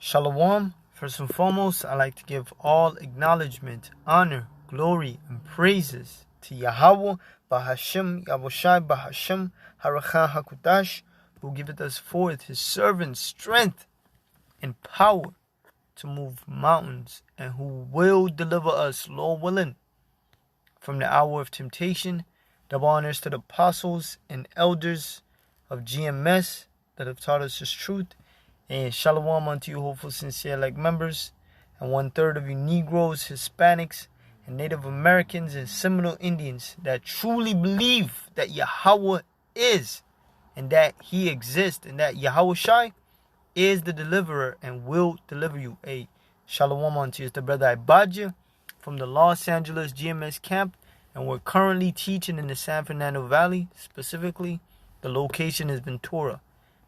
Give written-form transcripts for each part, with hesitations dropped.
Shalom. First and foremost, I like to give all acknowledgement, honor, glory, and praises to Yahweh, Bahashem, Yahushai, Bahashem, Harachan HaKudash, who giveth us forth his servants strength and power to move mountains, and who will deliver us, Lord willing, from the hour of temptation. Double honors to the apostles and elders of GMS that have taught us his truth. And shalom unto you, hopeful, sincere, like members, and 1/3 of you Negroes, Hispanics, and Native Americans and Seminole Indians that truly believe that Yahweh is, and that he exists, and that Yahushai is the deliverer and will deliver you. A shalom unto you. It's the brother Ibadja from the Los Angeles GMS camp, and we're currently teaching in the San Fernando Valley. Specifically, the location is Ventura.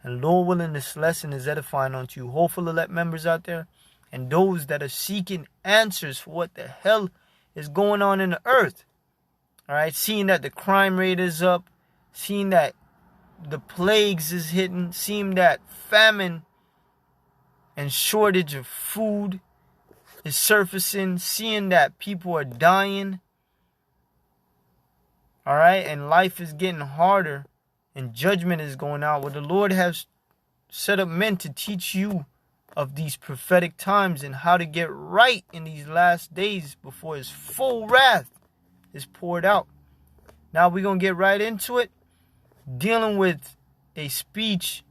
And Lord willing, this lesson is edifying unto you, hopeful elect members out there, and those that are seeking answers for what the hell is going on in the earth. All right, seeing that the crime rate is up, seeing that the plagues is hitting, seeing that famine and shortage of food is surfacing, seeing that people are dying. All right, and life is getting harder. And judgment is going out. Well, the Lord has set up men to teach you of these prophetic times and how to get right in these last days before his full wrath is poured out. Now we're going to get right into it, dealing with a speech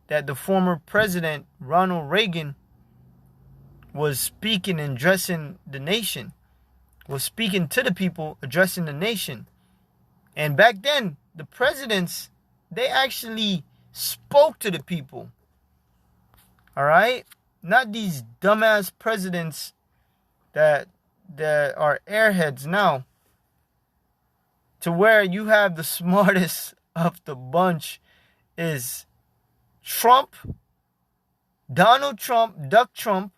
that the former president, Ronald Reagan, was speaking and addressing the nation, was speaking to the people, addressing the nation. And back then, the presidents, they actually spoke to the people. All right? Not these dumbass presidents that are airheads now. To where you have the smartest of the bunch is Trump, Donald Trump, Duck Trump,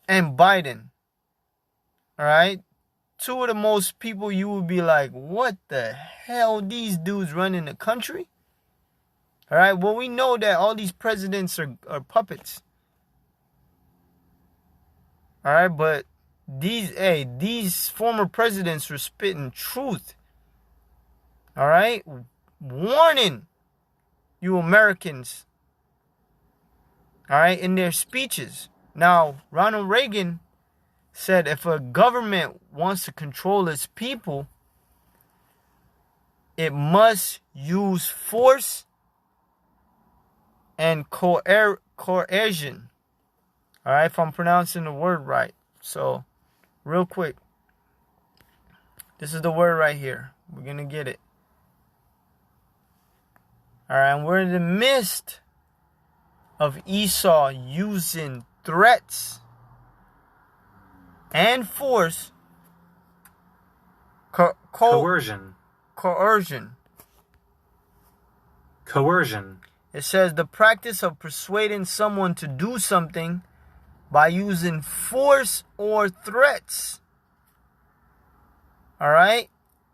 and Biden. All right? Two of the most people you would be like, what the hell, these dudes running the country? All right, well, we know that all these presidents are puppets. All right, but these former presidents were spitting truth. All right, warning you Americans. All right, in their speeches. Now, Ronald Reagan said if a government wants to control its people, it must use force and coercion. All right, if I'm pronouncing the word right. So, real quick, this is the word right here. We're going to get it. All right, and we're in the midst of Esau using threats and force, coercion. It says the practice of persuading someone to do something by using force or threats. All right.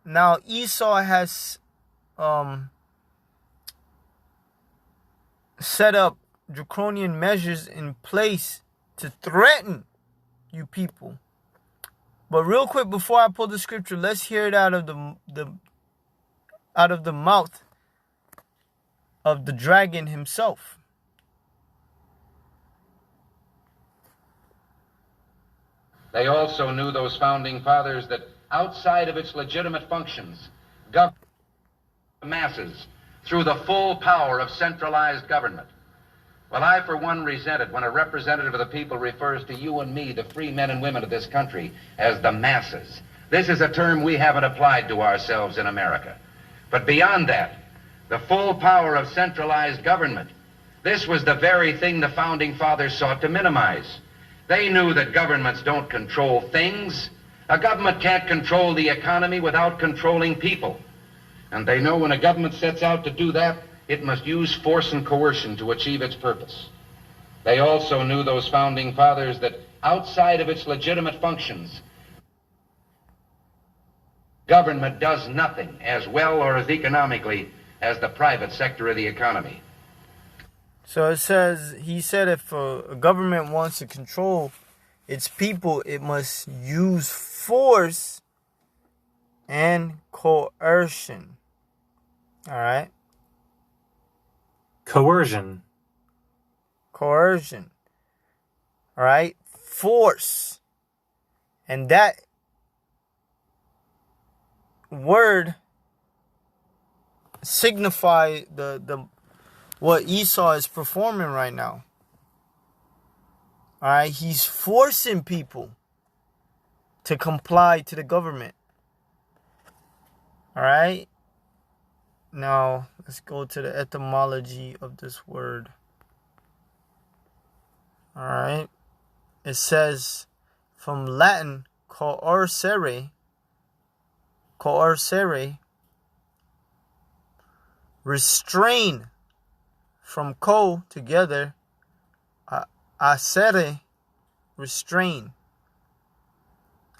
Now Esau has set up draconian measures in place to threaten you people. But real quick, before I pull the scripture, let's hear it out of the mouth of the dragon himself. They also knew, those founding fathers, that outside of its legitimate functions, government the masses through the full power of centralized government. Well, I, for one, resent it when a representative of the people refers to you and me, the free men and women of this country, as the masses. This is a term we haven't applied to ourselves in America. But beyond that, the full power of centralized government, this was the very thing the founding fathers sought to minimize. They knew that governments don't control things. A government can't control the economy without controlling people. And they know when a government sets out to do that, it must use force and coercion to achieve its purpose. They also knew, those founding fathers, that outside of its legitimate functions, government does nothing as well or as economically as the private sector of the economy. So it says, he said if a government wants to control its people, it must use force and coercion. All right? Coercion. Coercion. All right? Force. And that word signify the what Esau is performing right now. All right? He's forcing people to comply to the government. All right? Now, let's go to the etymology of this word. All right? It says from Latin, coercere, restrain, from co, together, acere, restrain.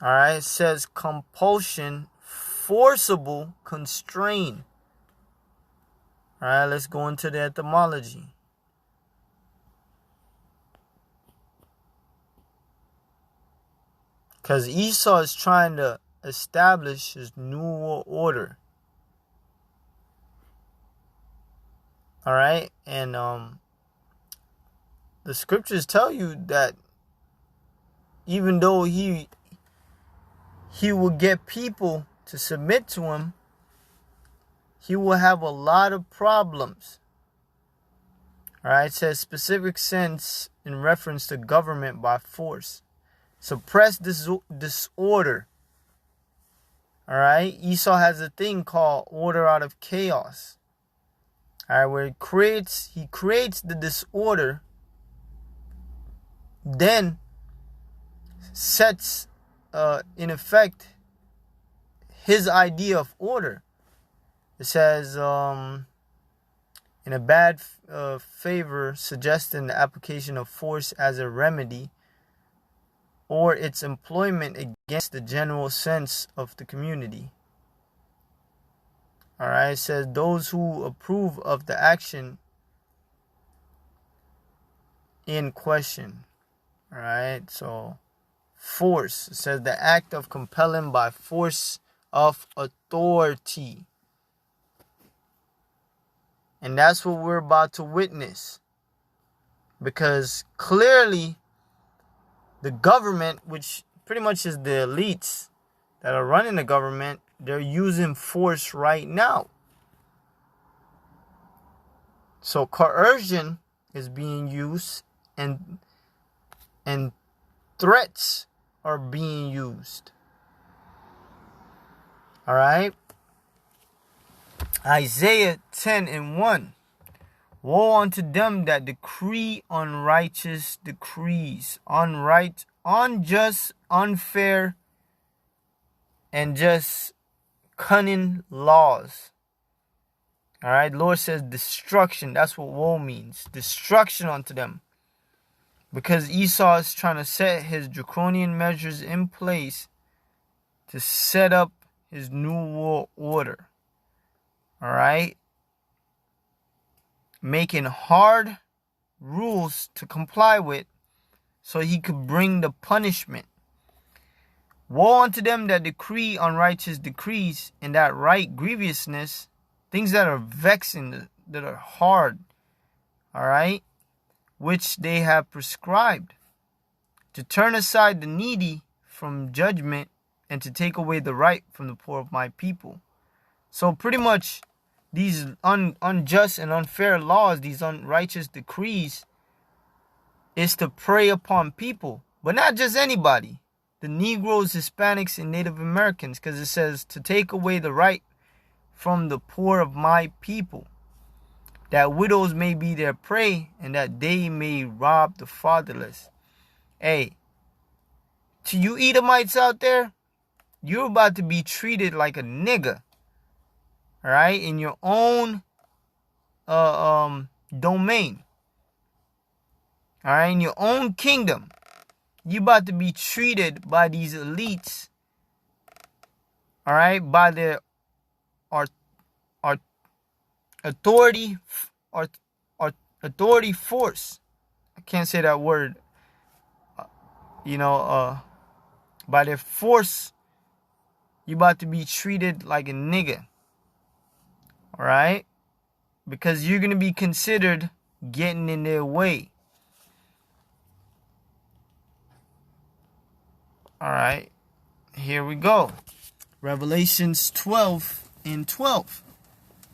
All right, it says compulsion, forcible, constrain. All right, let's go into the etymology. Because Esau is trying to establish his new world order. All right, and the scriptures tell you that even though he will get people to submit to him, he will have a lot of problems. All right, it says specific sense in reference to government by force. Suppress disorder. All right, Esau has a thing called order out of chaos. All right, where he creates the disorder, then sets in effect his idea of order. It says in a bad favor, suggesting the application of force as a remedy or its employment against the general sense of the community. All right, it says those who approve of the action in question. All right, so force. It says the act of compelling by force of authority. And that's what we're about to witness. Because clearly, the government, which pretty much is the elites that are running the government, they're using force right now. So coercion is being used and threats are being used. All right. Isaiah 10:1. Woe unto them that decree unrighteous decrees, unjust, unfair, and just cunning laws. All right, Lord says destruction. That's what woe means. Destruction unto them. Because Esau is trying to set his draconian measures in place to set up his new world order. All right. Making hard rules to comply with so he could bring the punishment. Woe unto them that decree unrighteous decrees, and that write grievousness, things that are vexing, that are hard, all right, which they have prescribed, to turn aside the needy from judgment and to take away the right from the poor of my people. So pretty much these unjust and unfair laws, these unrighteous decrees, is to prey upon people, but not just anybody. The Negroes, Hispanics, and Native Americans, because it says to take away the right from the poor of my people, that widows may be their prey, and that they may rob the fatherless. Hey, to you Edomites out there, you're about to be treated like a nigga. All right, in your own domain. All right, in your own kingdom, you about to be treated by these elites. All right, by their authority, authority, force. I can't say that word. By their force, you about to be treated like a nigga. All right? Because you're going to be considered getting in their way. All right. Here we go. Revelations 12:12.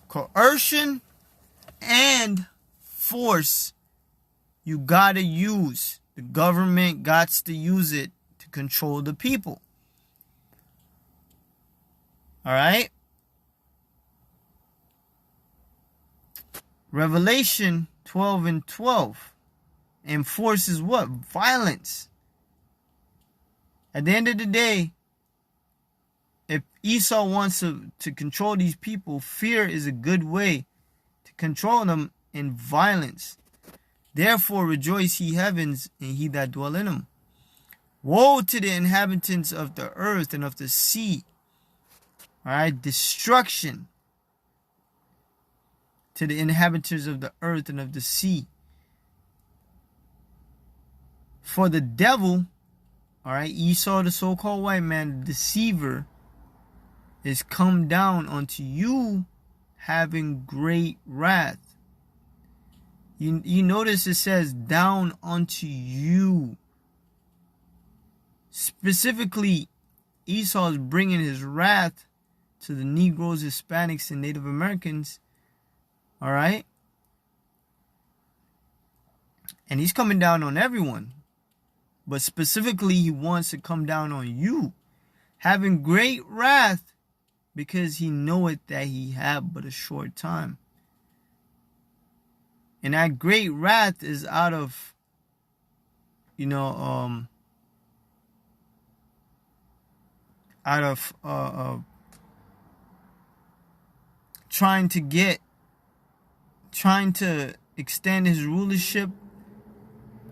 Coercion and force you gotta use. The government gots to use it to control the people. All right. Revelation 12:12. And force is what? Violence. At the end of the day, if Esau wants to control these people, fear is a good way to control them in violence. Therefore rejoice, ye heavens, and he that dwell in them. Woe to the inhabitants of the earth and of the sea. All right, destruction to the inhabitants of the earth and of the sea. For the devil, all right, Esau, the so-called white man, the deceiver, is come down unto you having great wrath. You notice it says down unto you. Specifically, Esau is bringing his wrath to the Negroes, Hispanics, and Native Americans. All right? And he's coming down on everyone. But specifically, he wants to come down on you, having great wrath, because he knoweth that he have but a short time. And that great wrath is out of, trying to extend his rulership,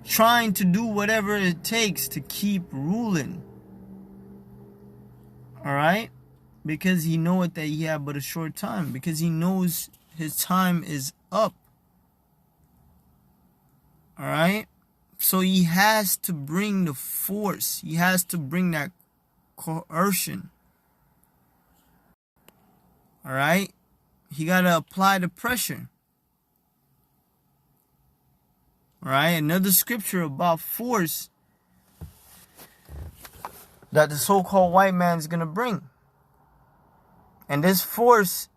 trying to do whatever it takes to keep ruling. All right? Because he knoweth that he have but a short time. Because he knows his time is up. All right? So he has to bring the force. He has to bring that coercion. All right? He got to apply the pressure. All right? Another scripture about force that the so-called white man is going to bring. And this force,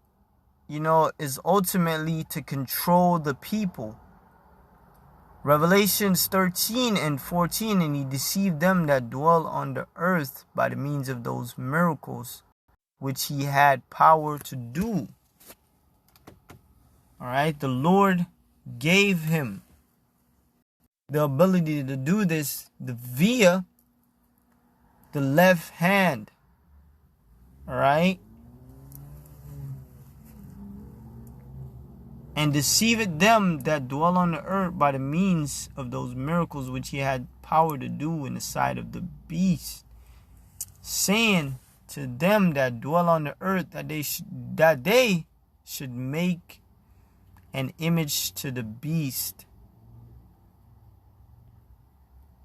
is ultimately to control the people. Revelations 13:14, and he deceived them that dwell on the earth by the means of those miracles which he had power to do. All right, the Lord gave him the ability to do this via the left hand. All right. And deceived them that dwell on the earth by the means of those miracles which he had power to do in the sight of the beast, saying to them that dwell on the earth that they should make an image to the beast,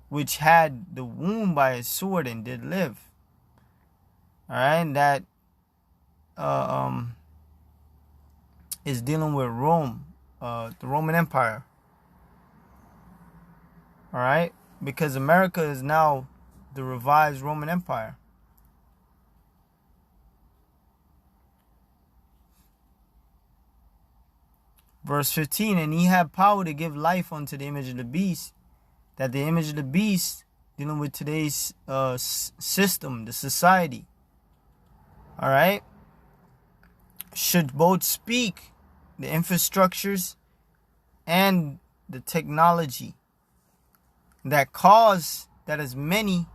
which had the wound by his sword and did live. All right, and that is dealing with Rome, the Roman Empire. All right? Because America is now the revised Roman Empire. Verse 15, and he had power to give life unto the image of the beast, that the image of the beast, dealing with today's system, the society, all right, should both speak the infrastructures and the technology that cause that as many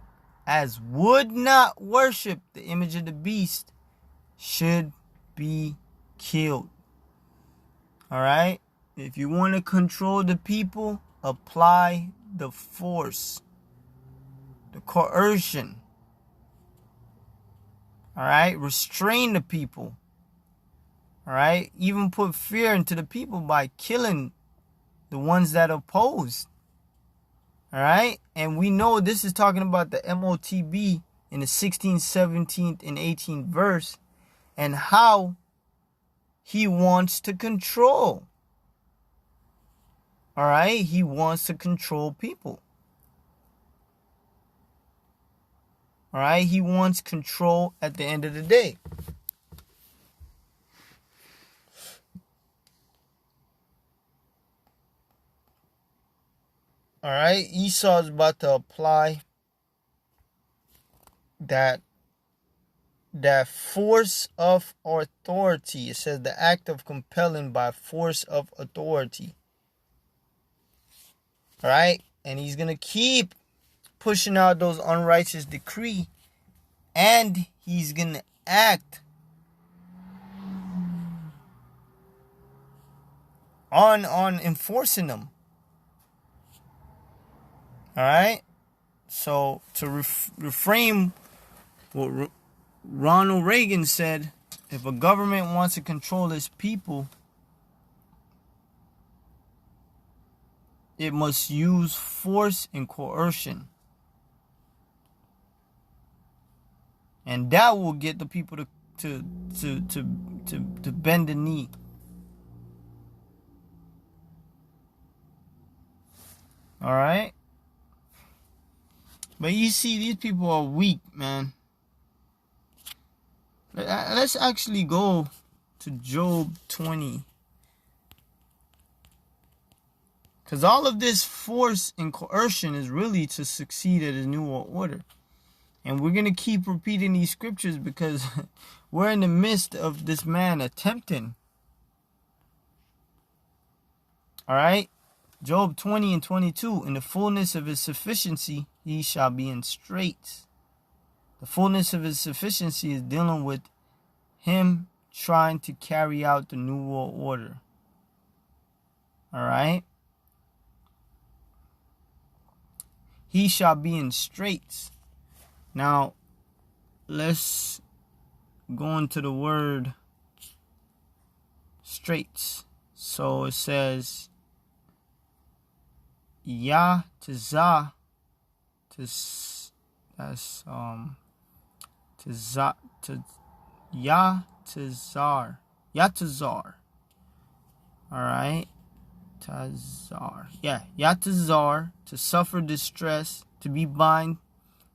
as would not worship the image of the beast should be killed. All right? If you want to control the people, apply the force, the coercion. All right? Restrain the people. All right? Even put fear into the people by killing the ones that opposed. All right? And we know this is talking about the MOTB in the 16th, 17th, and 18th verse, and how he wants to control. All right? He wants to control people. All right? He wants control at the end of the day. All right? Esau is about to apply that force of authority. It says the act of compelling by force of authority. All right? And he's going to keep pushing out those unrighteous decree, and he's going to act on enforcing them. All right? So to reframe what Ronald Reagan said, if a government wants to control its people, it must use force and coercion. And that will get the people to bend the knee. All right? But you see, these people are weak, man. Let's actually go to Job 20. Because all of this force and coercion is really to succeed at his new world order. And we're going to keep repeating these scriptures because we're in the midst of this man attempting. All right? Job 20 and 22. In the fullness of his sufficiency, he shall be in straits. The fullness of his sufficiency is dealing with him trying to carry out the new world order. All right? He shall be in straits. Now, let's go into the word straits. So it says, Ya to za, that's to za, to ya to zar, ya to zar. All right, tazar, yeah, ya to zar, to suffer distress, to be bind,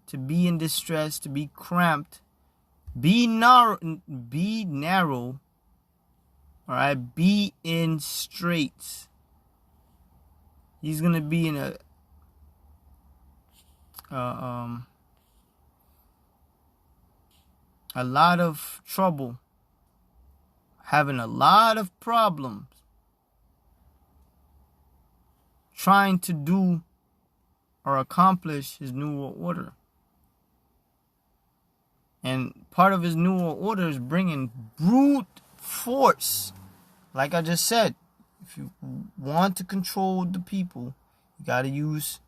to be in distress, to be cramped, be narrow, all right, be in straits. He's gonna be in a lot of trouble, having a lot of problems, trying to do or accomplish his new world order. And part of his new world order is bringing brute force. Like I just said, if you want to control the people, you got to use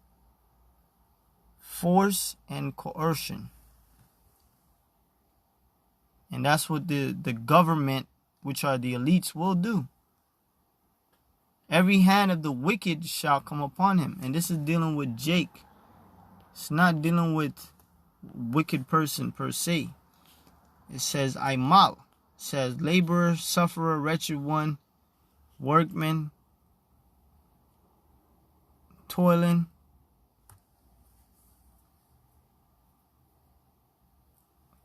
force and coercion. And that's what the government, which are the elites, will do. Every hand of the wicked shall come upon him. And this is dealing with Jake. It's not dealing with wicked person per se. It says Aimal. It says laborer, sufferer, wretched one, workman, toiling.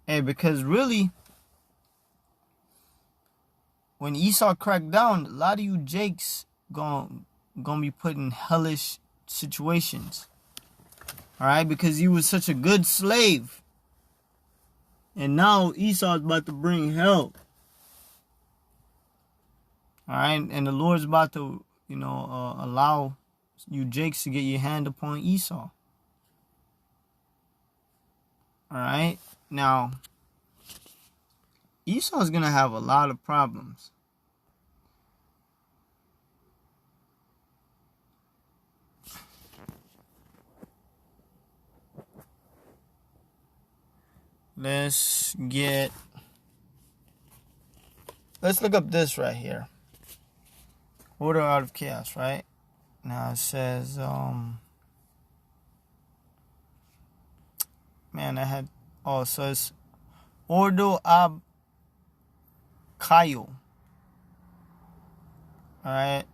Hey, because really, when Esau cracked down, a lot of you Jakes gonna be put in hellish situations. All right, because he was such a good slave. And now Esau's about to bring hell. All right, and the Lord's about to, allow you Jakes to get your hand upon Esau. All right, now Esau's gonna have a lot of problems. Let's look up this right here. Order out of chaos, right? Now it says, man, I had, oh, so it's Ordo Ab Kayo. Alright.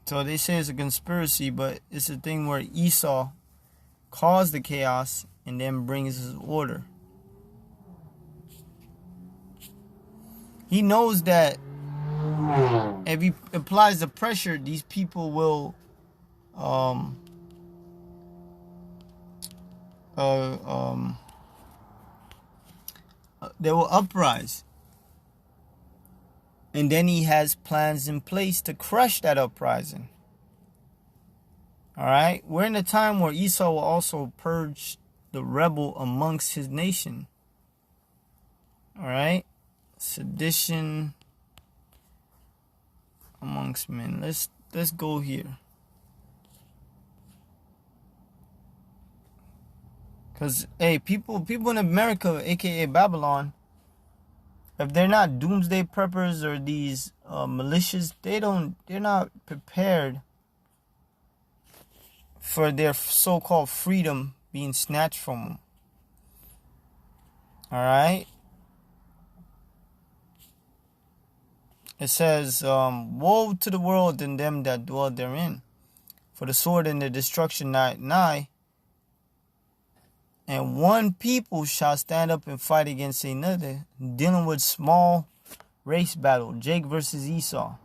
So they say it's a conspiracy, but it's a thing where Esau caused the chaos and then brings his order. He knows that if he applies the pressure, these people will they will uprise. And then he has plans in place to crush that uprising. Alright? We're in a time where Esau will also purge the rebel amongst his nation. Alright? Sedition amongst men. Let's go here. Because, hey, people in America, aka Babylon, if they're not doomsday preppers or these militias, they're not prepared for their so-called freedom being snatched from them. Alright? It says, woe to the world and them that dwell therein, for the sword and the destruction nigh, and one people shall stand up and fight against another, dealing with small race battle, Jake versus Esau.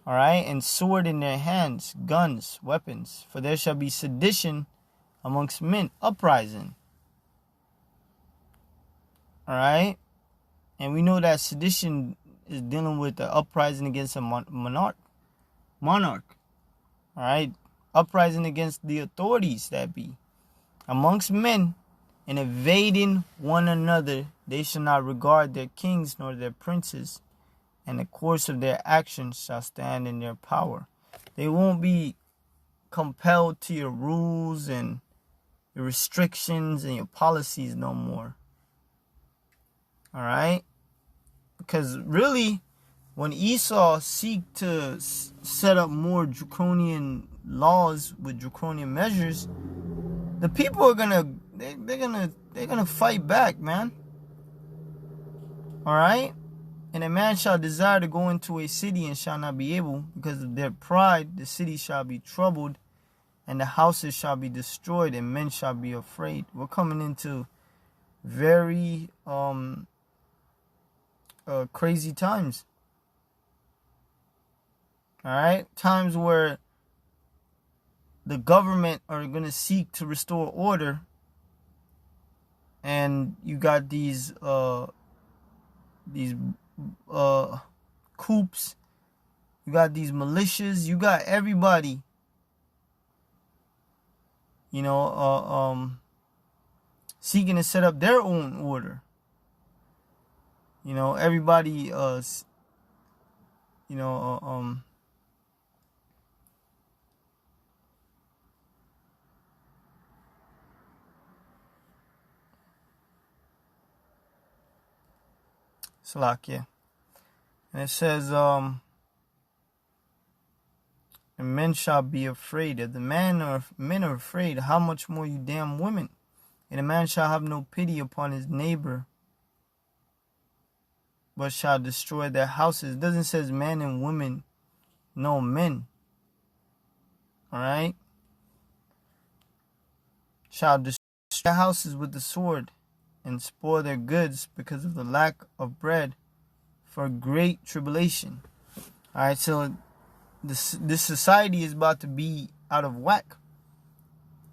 Alright, and sword in their hands, guns, weapons, for there shall be sedition amongst men, uprising. Alright, and we know that sedition is dealing with the uprising against a monarch. Alright, uprising against the authorities that be. Amongst men, and invading one another, they shall not regard their kings nor their princes, and the course of their actions shall stand in their power. They won't be compelled to your rules and your restrictions and your policies no more. Alright? Because really, when Esau seek to set up more draconian laws with draconian measures, the people are they're gonna fight back, man. Alright? And a man shall desire to go into a city and shall not be able, because of their pride, the city shall be troubled, and the houses shall be destroyed, and men shall be afraid. We're coming into very crazy times. Alright? Times where the government are going to seek to restore order, and you got these coups, you got these militias, you got everybody, seeking to set up their own order. Everybody Salakia. And it says, and men shall be afraid. If the men are afraid, how much more you damn women? And a man shall have no pity upon his neighbor, but shall destroy their houses. It doesn't say men and women, no men. Alright? Shall destroy their houses with the sword, and spoil their goods because of the lack of bread, for great tribulation. Alright, so this society is about to be out of whack.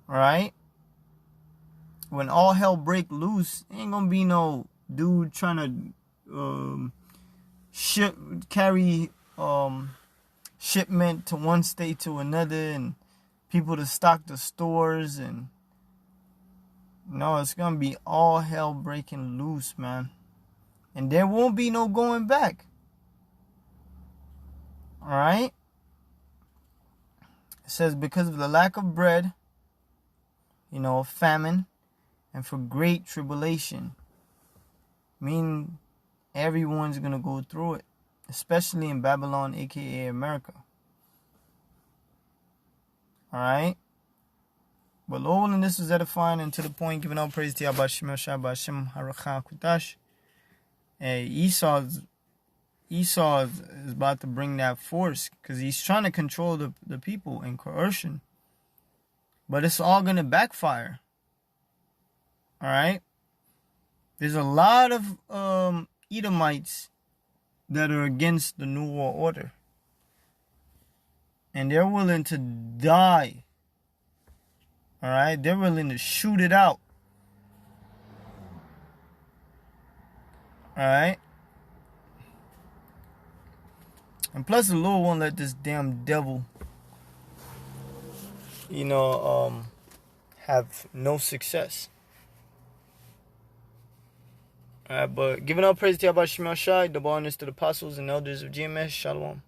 Alright? When all hell break loose, ain't gonna be no dude trying to carry shipment to one state to another, and people to stock the stores, and no, it's gonna be all hell breaking loose, man. And there won't be no going back. Alright? It says, because of the lack of bread, famine, and for great tribulation. mean everyone's going to go through it, especially in Babylon, aka America. Alright? But Lord willing, this was edifying and to the point, giving all praise to Yahweh Shem Hashem Harakha Kutash. Hey, Esau is about to bring that force because he's trying to control the people in coercion. But it's all going to backfire. Alright? There's a lot of Edomites that are against the New World Order. And they're willing to die. Alright? They're willing to shoot it out. Alright? And plus the Lord won't let this damn devil, have no success. Alright, but giving all praise to Yahweh Shemel Shai, double honors to the apostles and elders of GMS. Shalom.